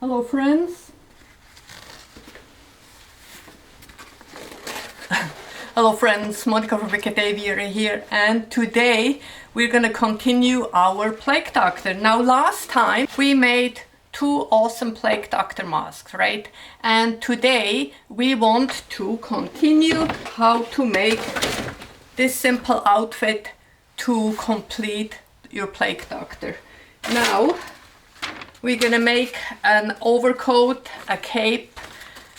Hello friends. Hello friends, Monica from Wicked Aviary here, and today we're gonna continue our plague doctor. Now last time we made two awesome plague doctor masks, right? And today we want to continue how to make this simple outfit to complete your plague doctor. Now we're gonna make an overcoat, a cape,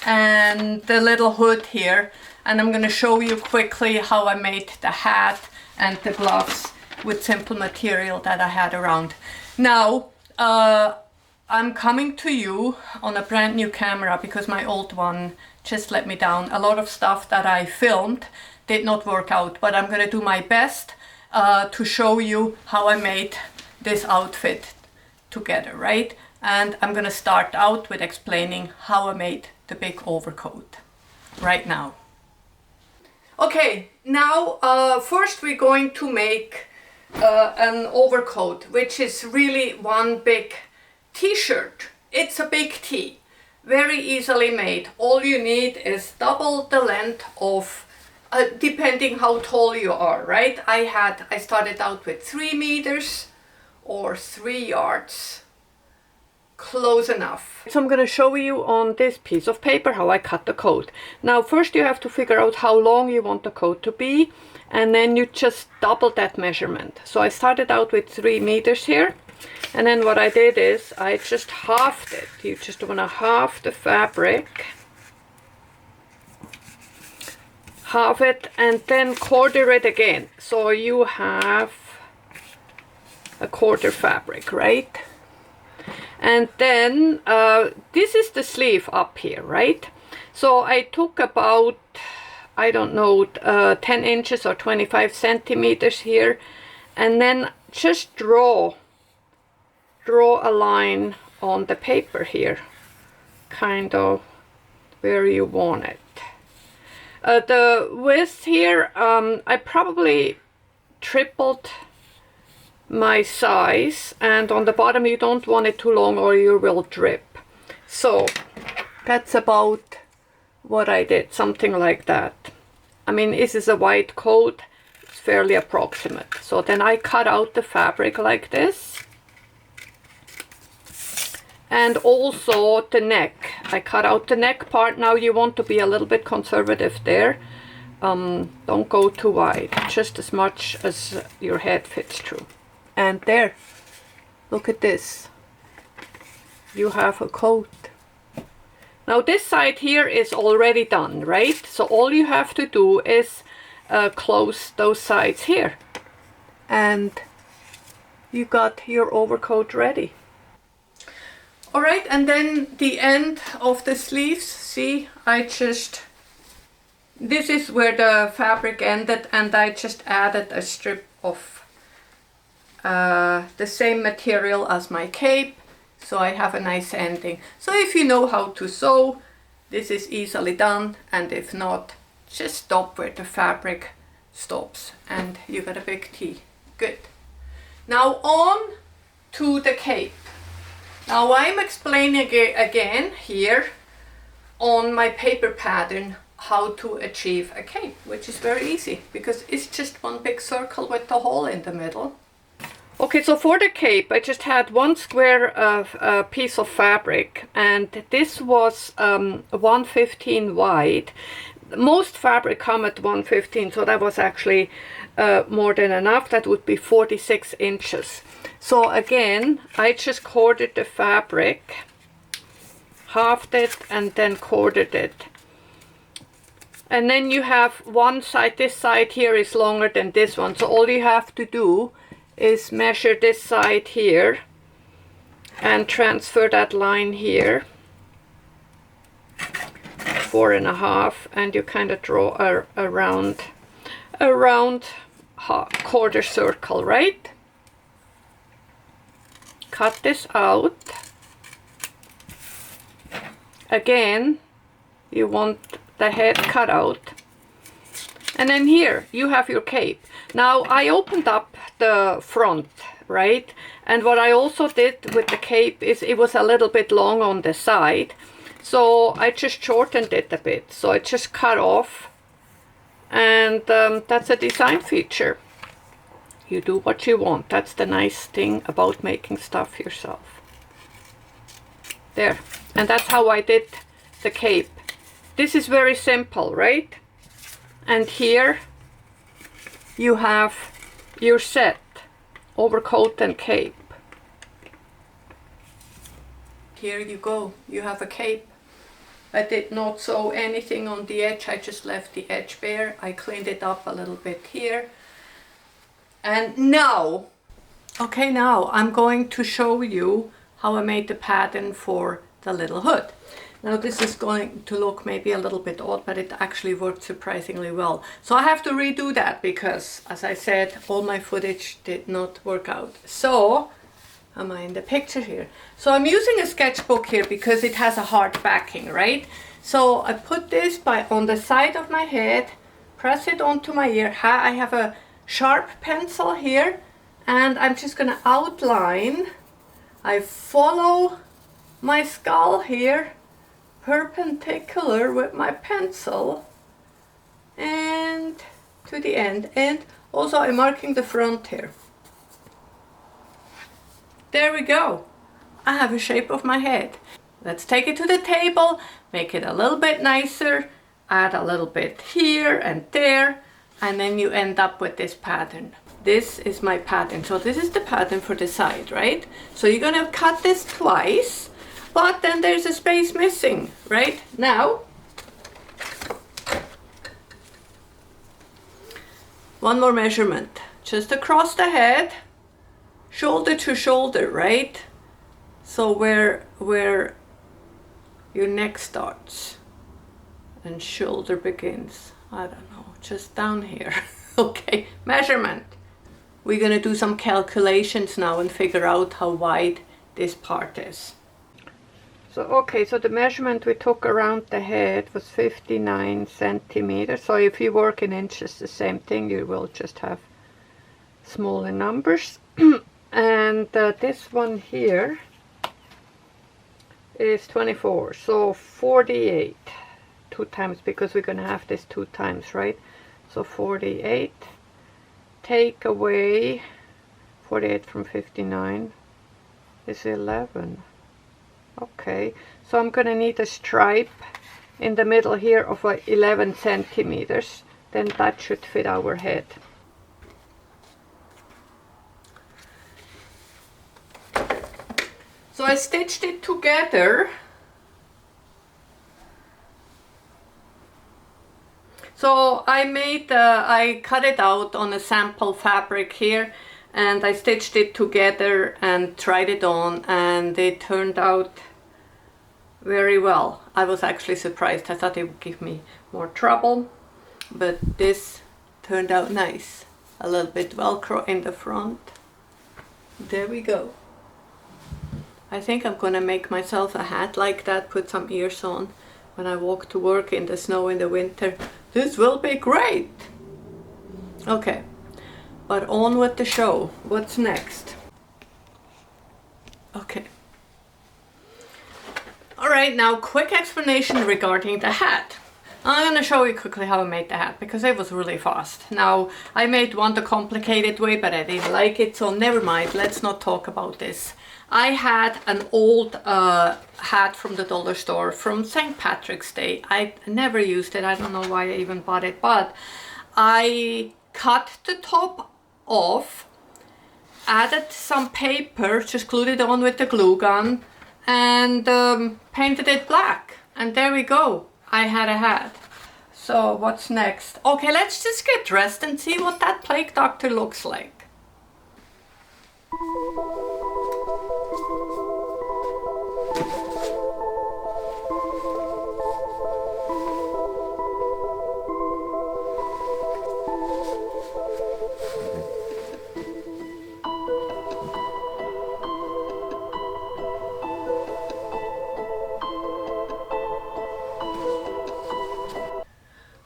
and the little hood here. And I'm gonna show you quickly how I made the hat and the gloves with simple material that I had around. Now, I'm coming to you on a brand new camera because my old one just let me down. A lot of stuff that I filmed did not work out, but I'm gonna do my best to show you how I made this outfit together, right? And I'm gonna start out with explaining how I made the big overcoat right now. Okay, now first we're going to make an overcoat, which is really one big t-shirt. It's a big tee, very easily made. All you need is double the length of, depending how tall you are, right? I started out with 3 meters or 3 yards. Close enough. So I'm going to show you on this piece of paper how I cut the coat. Now first you have to figure out how long you want the coat to be, and then you just double that measurement. So I started out with 3 meters here, and then what I did is I just halved it. You just want to halve the fabric, halve it, and then quarter it again. So you have a quarter fabric, right? And then this is the sleeve up here, right? So I took about, I don't know, 10 inches or 25 centimeters here, and then just draw a line on the paper here, kind of where you want it. The width here, I probably tripled my size, and on the bottom you don't want it too long or you will drip. So that's about what I did, something like that. I mean, this is a white coat, it's fairly approximate. So then I cut out the fabric like this, and also the neck. I cut out the neck part. Now you want to be a little bit conservative there. Don't go too wide, just as much as your head fits through. And there, look at this, you have a coat. Now this side here is already done, right? So all you have to do is close those sides here, and you got your overcoat ready. All right, and then the end of the sleeves, see, this is where the fabric ended, and I just added a strip of the same material as my cape, so I have a nice ending. So if you know how to sew, this is easily done, and if not, just stop where the fabric stops and you got a big tee. Good. Now on to the cape. Now I'm explaining again here on my paper pattern how to achieve a cape, which is very easy because it's just one big circle with the hole in the middle. Okay, so for the cape, I just had one square piece of fabric, and this was 1/15 wide. Most fabric come at 1/15, so that was actually more than enough. That would be 46 inches. So again, I just quartered the fabric, halved it, and then quartered it. And then you have one side, this side here is longer than this one, so all you have to do is measure this side here and transfer that line here, 4.5, and you kind of draw a round quarter circle, right? Cut this out. Again, you want the head cut out. And then here you have your cape. Now I opened up the front right? And what I also did with the cape is it was a little bit long on the side, so I just shortened it a bit. So I just cut off, and that's a design feature. You do what you want. That's the nice thing about making stuff yourself. There. And that's how I did the cape. This is very simple, right? And here you have your set, overcoat and cape. Here you go. You have a cape. I did not sew anything on the edge. I just left the edge bare. I cleaned it up a little bit here. And now, okay, now I'm going to show you how I made the pattern for the little hood. Now this is going to look maybe a little bit odd, but it actually worked surprisingly well. So I have to redo that because, as I said, all my footage did not work out. So, am I in the picture here? So I'm using a sketchbook here because it has a hard backing, right? So I put this on the side of my head, press it onto my ear. I have a sharp pencil here, and I'm just gonna outline. I follow my skull here perpendicular with my pencil and to the end, and also I'm marking the front here. There we go. I have a shape of my head. Let's take it to the table, make it a little bit nicer, add a little bit here and there, and then you end up with this pattern. This is my pattern. So this is the pattern for the side, right? So you're gonna cut this twice, but then there's a space missing, right? Now, one more measurement, just across the head, shoulder to shoulder, right? So where your neck starts and shoulder begins. I don't know, just down here. Okay, measurement. We're gonna do some calculations now and figure out how wide this part is. So, okay, so the measurement we took around the head was 59 centimeters. So if you work in inches, the same thing, you will just have smaller numbers. And this one here is 24, so 48. 2 times, because we're going to have this 2 times, right? So 48, take away 48 from 59 is 11. Okay, so I'm going to need a stripe in the middle here of 11 centimeters. Then that should fit our head. So I stitched it together. So I cut it out on a sample fabric here, and I stitched it together and tried it on, and it turned out very well. I was actually surprised. I thought it would give me more trouble, but this turned out nice. A little bit Velcro in the front. There we go. I think I'm gonna make myself a hat like that, put some ears on when I walk to work in the snow in the winter. This will be great! Okay, but on with the show. What's next? Okay. Alright, now quick explanation regarding the hat. I'm gonna show you quickly how I made the hat, because it was really fast. Now, I made one the complicated way, but I didn't like it, so never mind, let's not talk about this. I had an old hat from the dollar store from St. Patrick's Day. I never used it. I don't know why I even bought it, but I cut the top off, added some paper, just glued it on with the glue gun, and painted it black. And there we go. I had a hat. So what's next? Okay, let's just get dressed and see what that plague doctor looks like.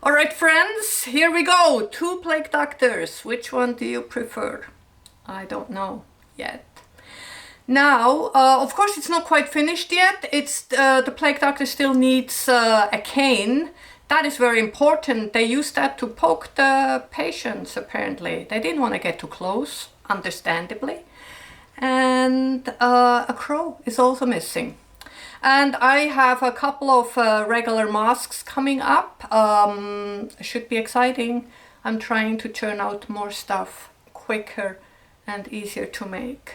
Alright friends, here we go. 2 plague doctors. Which one do you prefer? I don't know. yet. Now, of course, it's not quite finished yet. It's the plague doctor still needs a cane. That is very important. They use that to poke the patients, apparently. They didn't want to get too close, understandably. And a crow is also missing. And I have a couple of regular masks coming up. Should be exciting. I'm trying to churn out more stuff quicker and easier to make.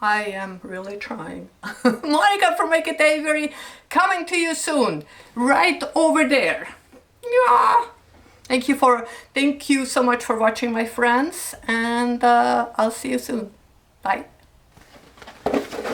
I am really trying. Monica from Wicked Aviary coming to you soon, right over there. Yeah. Thank you so much for watching, my friends, and I'll see you soon. Bye.